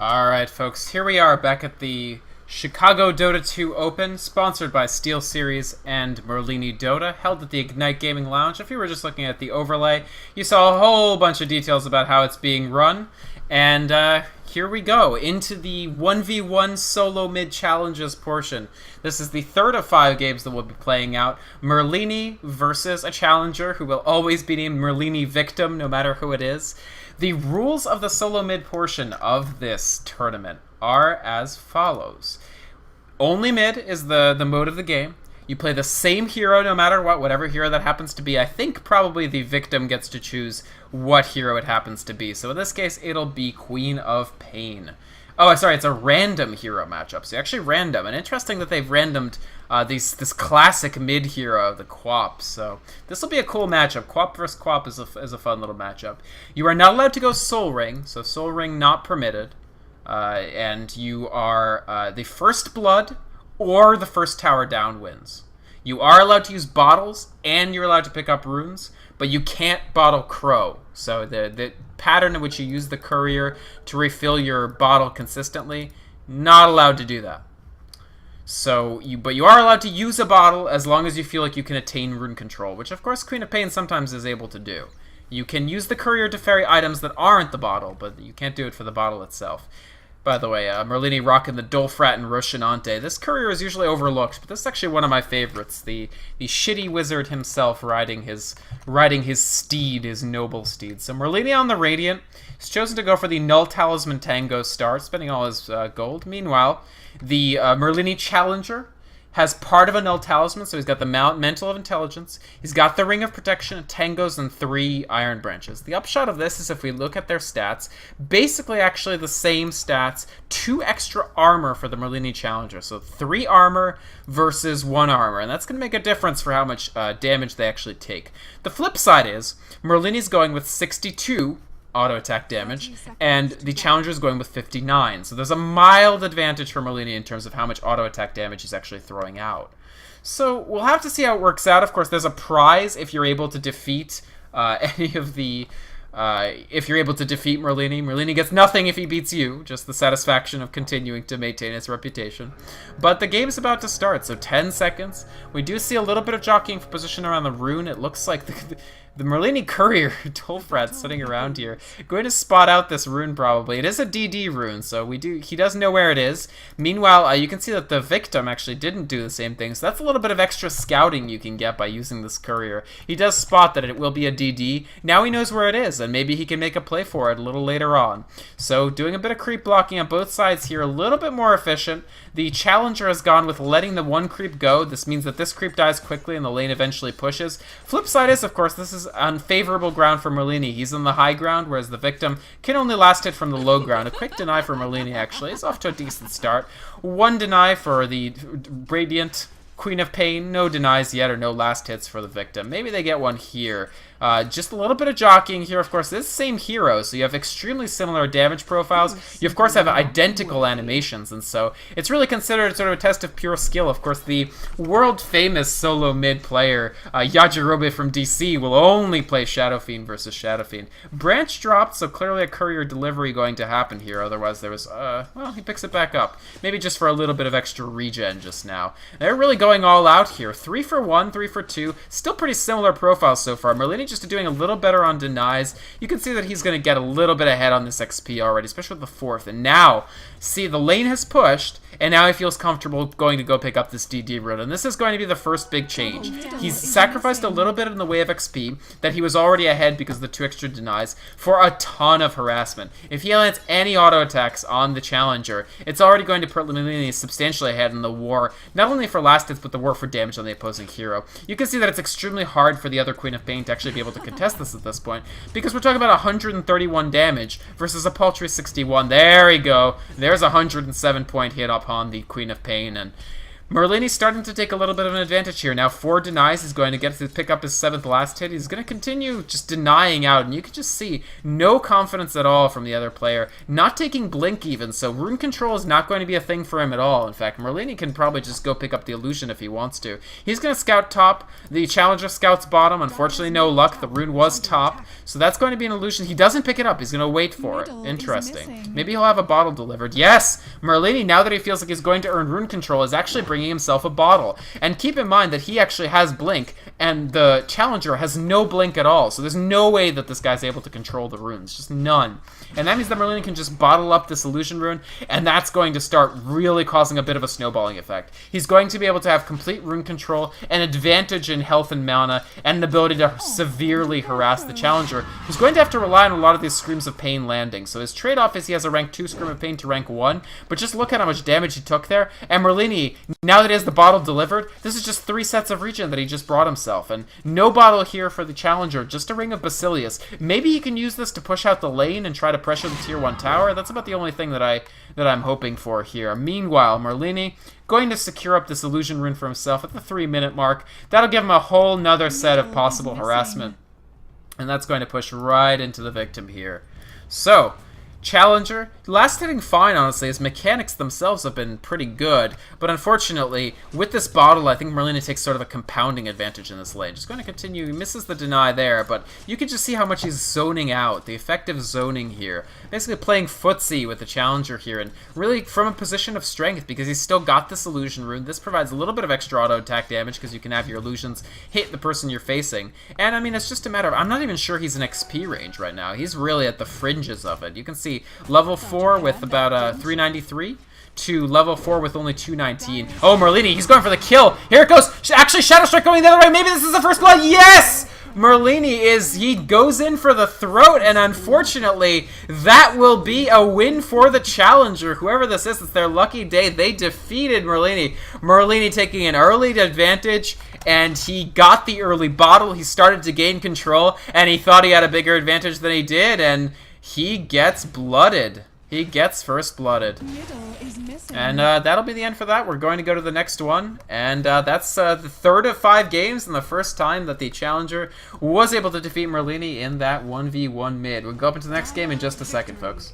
Alright, folks, here we are back at the Chicago Dota 2 Open, sponsored by SteelSeries and Merlini Dota, held at the Ignite Gaming Lounge. If you were just looking at the overlay, you saw a whole bunch of details about how it's being run. And here we go, into the 1v1 solo mid challenges portion. This is the third of 5 games that we'll be playing out. Merlini versus a challenger who will always be named Merlini Victim, no matter who it is. The rules of the solo mid portion of this tournament are as follows. Only mid is the mode of the game. You play the same hero no matter what, whatever hero that happens to be. I think probably the victim gets to choose what hero it happens to be. So in this case, it'll be Queen of Pain. Oh, sorry, it's a random hero matchup. So actually random. And interesting that they've randomed this classic mid hero, the Quap. So this will be a cool matchup. Quap versus Quap is a fun little matchup. You are not allowed to go Soul Ring, so Soul Ring not permitted. And you are the first blood or the first tower down wins. You are allowed to use bottles and you're allowed to pick up runes, but you can't bottle Crow. So the pattern in which you use the courier to refill your bottle consistently, not allowed to do that. But you are allowed to use a bottle as long as you feel like you can attain rune control, which of course Queen of Pain sometimes is able to do. You can use the courier to ferry items that aren't the bottle, but you can't do it for the bottle itself. By the way, Merlini rocking the Dolfrat and Roshinante. This courier is usually overlooked, but this is actually one of my favorites. The shitty wizard himself riding his steed, his noble steed. So Merlini on the Radiant. He's chosen to go for the Null Talisman Tango start, spending all his gold. Meanwhile, the Merlini Challenger has part of a Null Talisman, so he's got the Mantle of Intelligence, he's got the Ring of Protection, Tangos, and 3 Iron Branches. The upshot of this is if we look at their stats, basically actually the same stats, 2 extra armor for the Merlini Challenger, so 3 armor versus 1 armor, and that's going to make a difference for how much damage they actually take. The flip side is, Merlini's going with 62 auto attack damage, and the challenger is going with 59. So there's a mild advantage for Merlini in terms of how much auto attack damage he's actually throwing out. So we'll have to see how it works out. Of course, there's a prize if you're able to defeat any of the... if you're able to defeat Merlini. Merlini gets nothing if he beats you, just the satisfaction of continuing to maintain its reputation. But the game's about to start, so 10 seconds. We do see a little bit of jockeying for position around the rune. It looks like the Merlini courier, Dolfrat, sitting around here, going to spot out this rune probably. It is a DD rune, so he does know where it is. Meanwhile, you can see that the victim actually didn't do the same thing, so that's a little bit of extra scouting you can get by using this courier. He does spot that it will be a DD. Now he knows where it is, and maybe he can make a play for it a little later on. So doing a bit of creep blocking on both sides here, a little bit more efficient. The challenger has gone with letting the 1 creep go. This means that this creep dies quickly and the lane eventually pushes. Flip side is, of course, this is unfavorable ground for Merlini. He's on the high ground, whereas the victim can only last hit from the low ground. A quick deny for Merlini, actually. It's off to a decent start. 1 deny for the Radiant Queen of Pain. No denies yet, or no last hits for the victim. Maybe they get one here. Just a little bit of jockeying here. Of course, this is the same hero, so you have extremely similar damage profiles. You, of course, have identical animations, and so it's really considered sort of a test of pure skill. Of course, the world-famous solo mid player, Yajirobe from DC, will only play Shadow Fiend versus Shadow Fiend. Branch dropped, so clearly a courier delivery going to happen here. Otherwise, there was, well, he picks it back up. Maybe just for a little bit of extra regen just now. They're really going all out here. 3 for 1, 3 for 2. Still pretty similar profiles so far. Merlini just doing a little better on denies. You can see that he's going to get a little bit ahead on this XP already, especially with the 4th. And now, see, the lane has pushed, and now he feels comfortable going to go pick up this DD rune. And this is going to be the first big change. He's sacrificed a little bit in the way of XP that he was already ahead because of the 2 extra denies for a ton of harassment. If he lands any auto attacks on the challenger, it's already going to put Merlini substantially ahead in the war, not only for last hits, but the war for damage on the opposing hero. You can see that it's extremely hard for the other Queen of Pain to actually be able to contest this at this point, because we're talking about 131 damage versus a paltry 61. There we go. There's a 107 point hit upon the Queen of Pain, and Merlini's starting to take a little bit of an advantage here. Now 4 denies. He's going to get to pick up his 7th last hit. He's going to continue just denying out, and you can just see no confidence at all from the other player. Not taking blink even, so rune control is not going to be a thing for him at all. In fact, Merlini can probably just go pick up the illusion if he wants to. He's going to scout top. The challenger scouts bottom. Unfortunately, no luck. The rune was top, so that's going to be an illusion. He doesn't pick it up. He's going to wait for it. Interesting. Maybe he'll have a bottle delivered. Yes! Merlini, now that he feels like he's going to earn rune control, is actually bringing himself a bottle. And keep in mind that he actually has blink, and the challenger has no blink at all, so there's no way that this guy's able to control the runes. Just none. And that means that Merlini can just bottle up this illusion rune, and that's going to start really causing a bit of a snowballing effect. He's going to be able to have complete rune control, an advantage in health and mana, and an ability to severely harass the challenger, who's going to have to rely on a lot of these Screams of Pain landing. So his trade-off is he has a rank 2 Scream of Pain to rank 1, but just look at how much damage he took there. And Merlini, now that he has the bottle delivered, this is just 3 sets of regen that he just brought himself. And no bottle here for the challenger, just a Ring of Basilius. Maybe he can use this to push out the lane and try to pressure the tier 1 tower. That's about the only thing that I'm hoping for here. Meanwhile, Merlini going to secure up this illusion rune for himself at the 3-minute mark. That'll give him a whole nother set of possible harassment. And that's going to push right into the victim here. So, challenger, last hitting fine, honestly. His mechanics themselves have been pretty good, but unfortunately, with this bottle, I think Merlini takes sort of a compounding advantage in this lane. Just going to continue. He misses the deny there, but you can just see how much he's zoning out. The effective zoning here. Basically playing footsie with the challenger here, and really from a position of strength, because he's still got this illusion rune. This provides a little bit of extra auto attack damage, because you can have your illusions hit the person you're facing. And I mean, it's just a matter of, I'm not even sure he's in XP range right now. He's really at the fringes of it. You can see level 4 with about 393 to level 4 with only 219. Oh, Merlini, he's going for the kill. Here it goes. Actually, Shadow Strike going the other way. Maybe this is the first blood. Yes! Merlini he goes in for the throat, and unfortunately, that will be a win for the challenger. Whoever this is, it's their lucky day. They defeated Merlini. Merlini taking an early advantage, and he got the early bottle. He started to gain control, and he thought he had a bigger advantage than he did, and he gets blooded. He gets first blooded. And that'll be the end for that. We're going to go to the next one. And that's the 3rd of 5 games and the first time that the challenger was able to defeat Merlini in that 1v1 mid. We'll go up into the next game in just a second, folks.